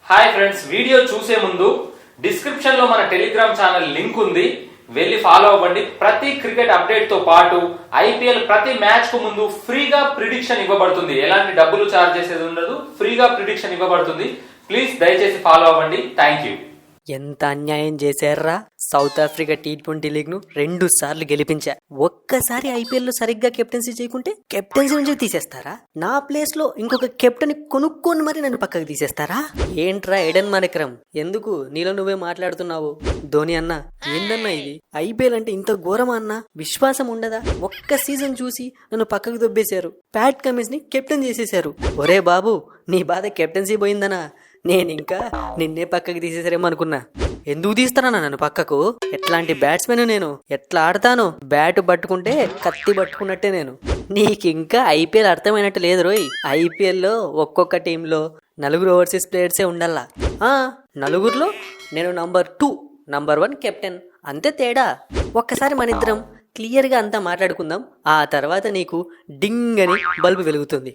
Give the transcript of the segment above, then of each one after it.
Hi friends, video చూసే ముందు description లో మన టెలిగ్రామ్ ఛానల్ లింక్ ఉంది, వెళ్ళి ఫాలో అవ్వండి. ప్రతి క్రికెట్ అప్డేట్ తో పాటు ఐపీఎల్ ప్రతి మ్యాచ్ కు ముందు ఫ్రీగా ప్రిడిక్షన్ ఇవ్వబడుతుంది. ఎలాంటి డబ్బులు చార్జ్ చేసేది ఉండదు, ఫ్రీగా ప్రిడిక్షన్ ఇవ్వబడుతుంది. ప్లీజ్ దయచేసి ఫాలో అవ్వండి. Thank you. ఎంత అన్యాయం చేశారా! సౌత్ ఆఫ్రికా T20 లీగ్ ను 2 సార్లు గెలిపించా. ఒక్కసారి ఐపీఎల్ లో సరిగ్గా కెప్టెన్సీ చేయకుంటే కెప్టెన్సీ నుంచి తీసేస్తారా? నా ప్లేస్ లో ఇంకొక కెప్టెన్ కొనుక్కొని మరి నన్ను పక్కకు తీసేస్తారా? ఏంట్రా ఎడెన్ మారక్రమ్, ఎందుకు నీలో నువ్వే మాట్లాడుతున్నావు? ధోని అన్న, ఏందన్నా ఇది? ఐపీఎల్ అంటే ఇంత ఘోరమా అన్న? విశ్వాసం ఉండదా? ఒక్క సీజన్ చూసి నన్ను పక్కకు దొబ్బేశారు. ప్యాట్ కమిన్స్ ని కెప్టెన్ చేసేశారు. ఒరే బాబు, నీ బాధ కెప్టెన్సీ పోయిందనా? నేను ఇంకా నిన్నే పక్కకి తీసేసారేమో అనుకున్నా. ఎందుకు తీస్తానా నన్ను పక్కకు? ఎట్లాంటి బ్యాట్స్మెన్ నేను? ఎట్లా ఆడతాను? బ్యాట్ పట్టుకుంటే కత్తి పట్టుకున్నట్టే నేను. నీకింకా ఐపీఎల్ అర్థమైనట్టు లేదు రోయ్. ఐపీఎల్ లో ఒక్కొక్క టీంలో 4 ఓవర్సీస్ ప్లేయర్సే ఉండాలా. నలుగురిలో నేను నంబర్ 2, నంబర్ 1 కెప్టెన్, అంతే తేడా. ఒక్కసారి మన ఇద్దరం క్లియర్ గా అంతా మాట్లాడుకుందాం. ఆ తర్వాత నీకు డింగ్ అని బల్బు వెలుగుతుంది.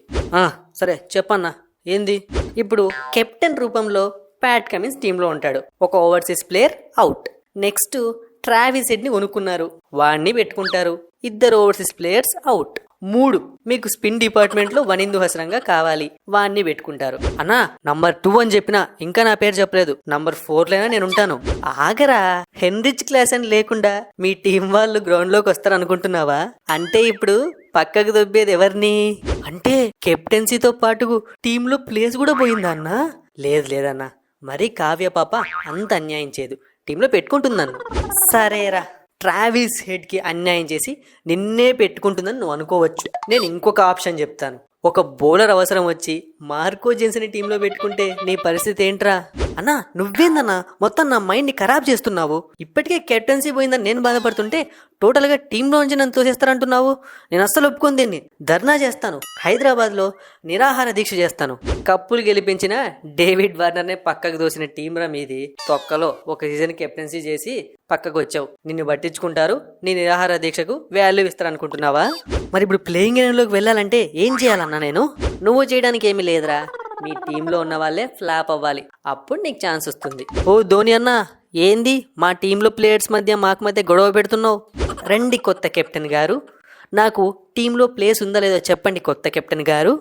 సరే చెప్పన్నా, ఏంది? ఇప్పుడు కెప్టెన్ రూపంలో ప్యాట్ కమిన్స్ టీంలో ఉంటాడు. ఒక overseas player out. Next Travis head ని కొనుక్కున్నారు, వాడిని పెట్టుకుంటారు. 2 ఓవర్సీస్ ప్లేయర్స్ అవుట్. 3 మీకు స్పిన్ డిపార్ట్మెంట్ లో వనిందు హసరంగా కావాలి, వాడిని పెట్టుకుంటారు. అన్నా నంబర్ 2 అని చెప్పినా ఇంకా నా పేరు చెప్పలేదు. నంబర్ 4 లైనా నేను ఉంటాను. ఆగరా, హెన్రిచ్ క్లాస్ అని లేకుండా మీ టీం వాళ్ళు గ్రౌండ్ లోకి వస్తారు అనుకుంటున్నావా? అంటే ఇప్పుడు పక్కకు దొబ్బేది ఎవరిని? అంటే కెప్టెన్సీతో పాటు టీంలో ప్లేస్ కూడా పోయిందా అన్నా? లేదన్నా, మరి కావ్య పాప అంత అన్యాయం చేయదు, టీంలో పెట్టుకుంటున్నాను. సరేరా, ట్రావిస్ హెడ్ కి అన్యాయం చేసి నిన్నే పెట్టుకుంటుందని నువ్వు అనుకోవచ్చు. నేను ఇంకొక ఆప్షన్ చెప్తాను. ఒక బౌలర్ అవసరం వచ్చి మార్కో జెన్సన్ టీంలో పెట్టుకుంటే నీ పరిస్థితి ఏంట్రా? అన్నా నువ్వేందన్నా మొత్తం నా మైండ్ ని ఖరాబ్ చేస్తున్నావు. ఇప్పటికే కెప్టెన్సీ పోయిందని నేను బాధపడుతుంటే టోటల్ గా టీంలో నుంచి నన్ను తోసేస్తారంటున్నావు. నేను అస్సలు ఒప్పుకొని దీన్ని ధర్నా చేస్తాను. హైదరాబాద్ లో నిరాహార దీక్ష చేస్తాను. కప్పులు గెలిపించిన డేవిడ్ వార్నర్ నే పక్కకు దోసిన టీం రా మీది. తొక్కలో ఒక సీజన్ కెప్టెన్సీ చేసి పక్కకు వచ్చావు. నిన్ను పట్టించుకుంటారు, నీ నిరాహార దీక్షకు వాల్యూ ఇస్తారు అనుకుంటున్నావా? మరి ఇప్పుడు ప్లేయింగ్ ఎలెవెన్లోకి వెళ్ళాలంటే ఏం చేయాలన్నా నేను? నువ్వు చేయడానికి ఏమీ లేదురా, మీ టీంలో ఉన్న వాళ్ళే ఫ్లాప్ అవ్వాలి, అప్పుడు నీకు ఛాన్స్ వస్తుంది. ఓ ధోని అన్న, ఏంది మా టీంలో ప్లేయర్స్ మధ్య మాకు మధ్య గొడవ పెడుతున్నావు? రండి కొత్త కెప్టెన్ గారు, నాకు టీంలో ప్లేస్ ఉందా లేదో చెప్పండి కొత్త కెప్టెన్ గారు.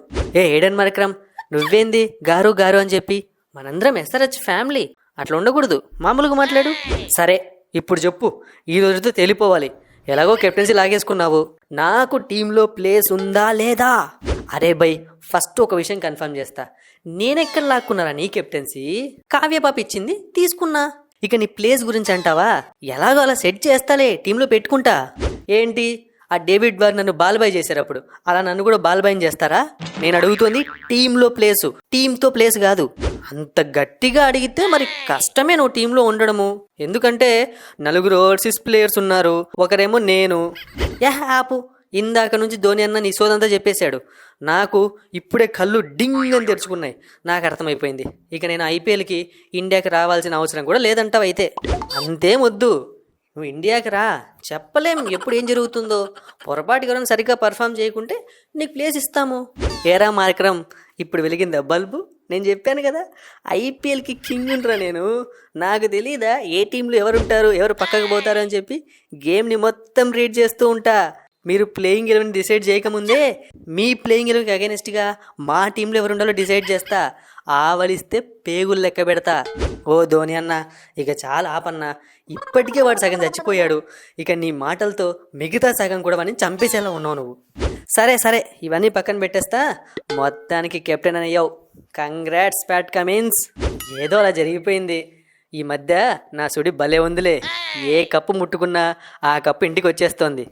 ఎడెన్ మారక్రమ్, నువ్వేంది గారు గారు అని చెప్పి? మనందరం ఎస్ఆర్హెచ్ ఫ్యామిలీ, అట్లా ఉండకూడదు, మామూలుగా మాట్లాడు. సరే ఇప్పుడు చెప్పు, ఈ రోజుతో తెలిపోవాలి. ఎలాగో కెప్టెన్సీ లాగేసుకున్నావు, నాకు టీంలో ప్లేస్ ఉందా లేదా? అరే బై, ఫస్ట్ ఒక విషయం కన్ఫర్మ్ చేస్తా. నేనెక్కడ లాక్కున్నారా నీ కెప్టెన్సీ? కావ్యపాప ఇచ్చింది, తీసుకున్నా. ఇక నీ ప్లేస్ గురించి అంటావా? ఎలాగో అలా సెట్ చేస్తాలే, టీంలో పెట్టుకుంటా. ఏంటి ఆ డేవిడ్ వార్నర్ నన్ను బాల్బాయ్ చేశారు, అప్పుడు అలా నన్ను కూడా బాల్బాయ్ చేస్తారా? నేను అడుగుతుంది టీంలో ప్లేసు, టీంతో ప్లేస్ కాదు. అంత గట్టిగా అడిగితే మరి కష్టమే నువ్వు టీంలో ఉండడము. ఎందుకంటే 4 ఓవర్సీస్ ప్లేయర్స్ ఉన్నారు, ఒకరేమో నేను. ఆపు, ఇందాక నుంచి ధోని అన్న నీ సోదంతా చెప్పేశాడు. నాకు ఇప్పుడే కళ్ళు డింగ్ అని తెరుచుకున్నాయి. నాకు అర్థమైపోయింది, ఇక నేను ఐపీఎల్కి ఇండియాకి రావాల్సిన అవసరం కూడా లేదంటావు. అయితే అంతేమొద్దు, నువ్వు ఇండియాకి రా, చెప్పలేం ఎప్పుడు ఏం జరుగుతుందో. పొరపాటుగా సరిగ్గా పర్ఫామ్ చేయకుంటే నీకు ప్లేస్ ఇస్తాము. ఏరా మారక్రమ్, ఇప్పుడు వెలిగిందా బల్బు? నేను చెప్పాను కదా ఐపీఎల్కి కింగ్ ఉండరా నేను. నాకు తెలీదా ఏ టీంలో ఎవరుంటారు, ఎవరు పక్కకు పోతారు అని చెప్పి? గేమ్ని మొత్తం రీడ్ చేస్తూ ఉంటా. మీరు ప్లేయింగ్ 11 డిసైడ్ చేయకముందే మీ ప్లేయింగ్ 11కి అగైనెస్ట్గా మా టీంలో ఎవరు ఉండాలో డిసైడ్ చేస్తా. ఆవలిస్తే పేగులు లెక్క పెడతా. ఓ ధోని అన్న, ఇక చాలా ఆపన్నా, ఇప్పటికే వాడు సగం చచ్చిపోయాడు. ఇక నీ మాటలతో మిగతా సగం కూడా వాడిని చంపేసేలా ఉన్నావు నువ్వు. సరే ఇవన్నీ పక్కన పెట్టేస్తా. మొత్తానికి కెప్టెన్ అని అయ్యావు. Congrats Pat Cummins. ఏదో అలా జరిగిపోయింది. ఈ మధ్య నా సుడి భలే ఉందిలే. ఏ కప్పు ముట్టుకున్నా ఆ కప్పు ఇంటికి వచ్చేస్తోంది.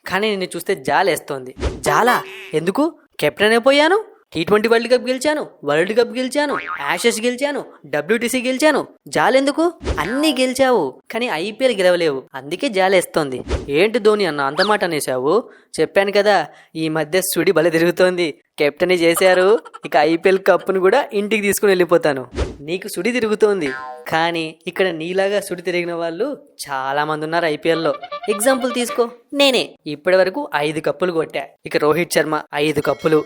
కానీ నిన్ను చూస్తే జాలేస్తోంది. జాలా ఎందుకు? కెప్టెన్ అయిపోయాను, T20 వరల్డ్ కప్ గెలిచాను, వరల్డ్ కప్ గెలిచాను, యాషెస్ గెలిచాను, WTC గెలిచాను. జాలెందుకు? అన్నీ గెలిచావు, కానీ ఐపీఎల్ గెలవలేవు, అందుకే జాలేస్తోంది. ఏంటి ధోని అన్న అంత మాట అనేసావు? చెప్పాను కదా, ఈ మధ్య సుడి భలే తిరుగుతోంది. కెప్టెన్ చేశారు, ఇక ఐపీఎల్ కప్పును కూడా ఇంటికి తీసుకుని వెళ్ళిపోతాను. నీకు సుడి తిరుగుతోంది, కానీ ఇక్కడ నీలాగా సుడి తిరిగిన వాళ్ళు చాలా మంది ఉన్నారు ఐపీఎల్లో. ఎగ్జాంపుల్ తీసుకో, నేనే ఇప్పటి వరకు 5 కప్పులు కొట్టా. ఇక రోహిత్ శర్మ 5 కప్పులు.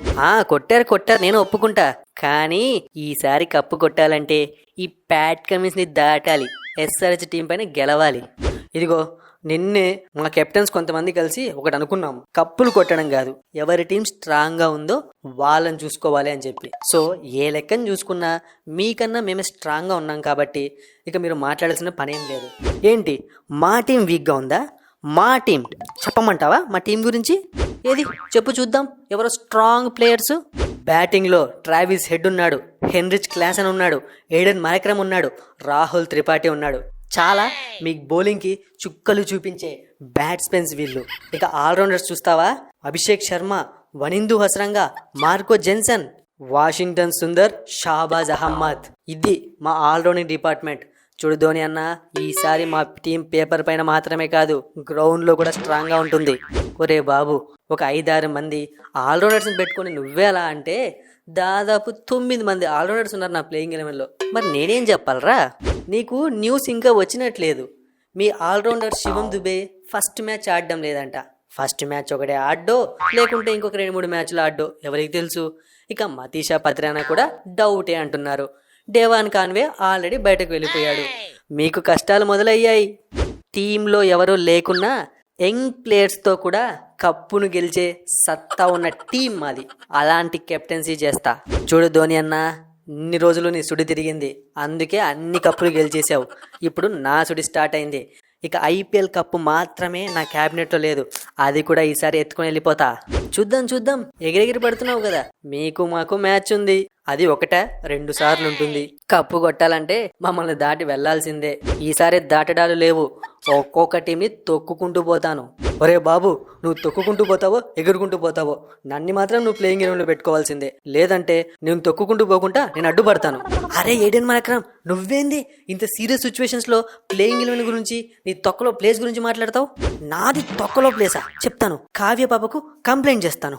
కొట్టారు నేను ఒప్పుకుంటా, కానీ ఈసారి కప్పు కొట్టాలంటే ఈ ప్యాట్ కమిన్స్ ని దాటాలి, ఎస్ఆర్హెచ్ టీం పైన గెలవాలి. ఇదిగో నిన్నే మా కెప్టెన్స్ కొంతమంది కలిసి ఒకటి అనుకున్నాము, కప్పులు కొట్టడం కాదు, ఎవరి టీం స్ట్రాంగ్ గా ఉందో వాళ్ళని చూసుకోవాలి అని చెప్పి. సో ఏ లెక్కను చూసుకున్నా మీకన్నా మేమే స్ట్రాంగ్ గా ఉన్నాం కాబట్టి ఇక మీరు మాట్లాడాల్సిన పనేం లేదు. ఏంటి మా టీం వీక్గా ఉందా? మా టీం చెప్పమంటావా? మా టీం గురించి ఏది చెప్పు చూద్దాం. ఎవరో స్ట్రాంగ్ ప్లేయర్స్. బ్యాటింగ్ లో ట్రావిస్ హెడ్ ఉన్నాడు, హెన్రిచ్ క్లాసన్ ఉన్నాడు, ఎయిడెన్ మారక్రమ్ ఉన్నాడు, రాహుల్ త్రిపాఠి ఉన్నాడు. చాలా మీకు బౌలింగ్ కి చుక్కలు చూపించే బ్యాట్స్మెన్స్ వీళ్ళు. ఇక ఆల్రౌండర్స్ చూస్తావా? Abhishek Sharma, Wanindu Hasaranga, Marco Jansen, Washington Sundar, Shahbaz Ahmed. ఇది మా ఆల్రౌండింగ్ డిపార్ట్మెంట్. చూడు ధోని అన్న, ఈసారి మా టీం పేపర్ పైన మాత్రమే కాదు గ్రౌండ్ లో కూడా స్ట్రాంగ్ గా ఉంటుంది. ఒరే బాబు, ఒక 5-6 మంది ఆల్రౌండర్స్ పెట్టుకొని నువ్వే అలా అంటే దాదాపు 9 మంది ఆల్రౌండర్స్ ఉన్నారు నా ప్లేయింగ్ 11లో. మరి నేనేం చెప్పాలరా? నీకు న్యూస్ ఇంకా వచ్చినట్లేదు. మీ ఆల్రౌండర్ శివం దుబే ఫస్ట్ మ్యాచ్ ఆడడం లేదంట. ఫస్ట్ మ్యాచ్ ఒకటే ఆడ్డో లేకుంటే ఇంకొక 2-3 మ్యాచ్లు ఆడ్డో ఎవరికి తెలుసు. ఇక మతీషా పత్రానా కూడా డౌటే అంటున్నారు. డేవాన్ కాన్వే ఆల్రెడీ బయటకు వెళ్ళిపోయాడు. మీకు కష్టాలు మొదలయ్యాయి. టీంలో ఎవరూ లేకున్నా యంగ్ ప్లేయర్స్తో కూడా కప్పును గెలిచే సత్తా ఉన్న టీం మాది. అలాంటి కెప్టెన్సీ చేస్తా. చూడు ధోని అన్న, ఇన్ని రోజులు నీ సుడి తిరిగింది, అందుకే అన్ని కప్పులు గెలిచేసావు. ఇప్పుడు నా సుడి స్టార్ట్ అయింది. ఇక ఐపీఎల్ కప్పు మాత్రమే నా క్యాబినెట్లో లేదు, అది కూడా ఈసారి ఎత్తుకొని వెళ్ళిపోతా. చూద్దాం ఎగిరెగిరి పడుతున్నావు కదా. మీకు మాకు మ్యాచ్ ఉంది, అది 1-2 సార్లు ఉంటుంది. కప్పు కొట్టాలంటే మమ్మల్ని దాటి వెళ్లాల్సిందే. ఈసారి దాటడాలు లేవు, ఒక్కొక్క టీంని తొక్కుకుంటూ పోతాను. ఒరే బాబు, నువ్వు తొక్కుకుంటూ పోతావో ఎగురుకుంటూ పోతావో, నన్ను మాత్రం నువ్వు ప్లేయింగ్ 11లో పెట్టుకోవాల్సిందే. లేదంటే నేను తొక్కుకుంటూ పోకుండా నేను అడ్డుపడతాను. అరే ఎయిడెన్ మారక్రమ్, నువ్వేంది ఇంత సీరియస్ సిచ్యువేషన్స్ లో ప్లేయింగ్ 11 గురించి, నీ తొక్కలో ప్లేస్ గురించి మాట్లాడతావు? నాది తొక్కలో ప్లేసా? చెప్తాను, కావ్య పాపకు కంప్లైంట్ చేస్తాను.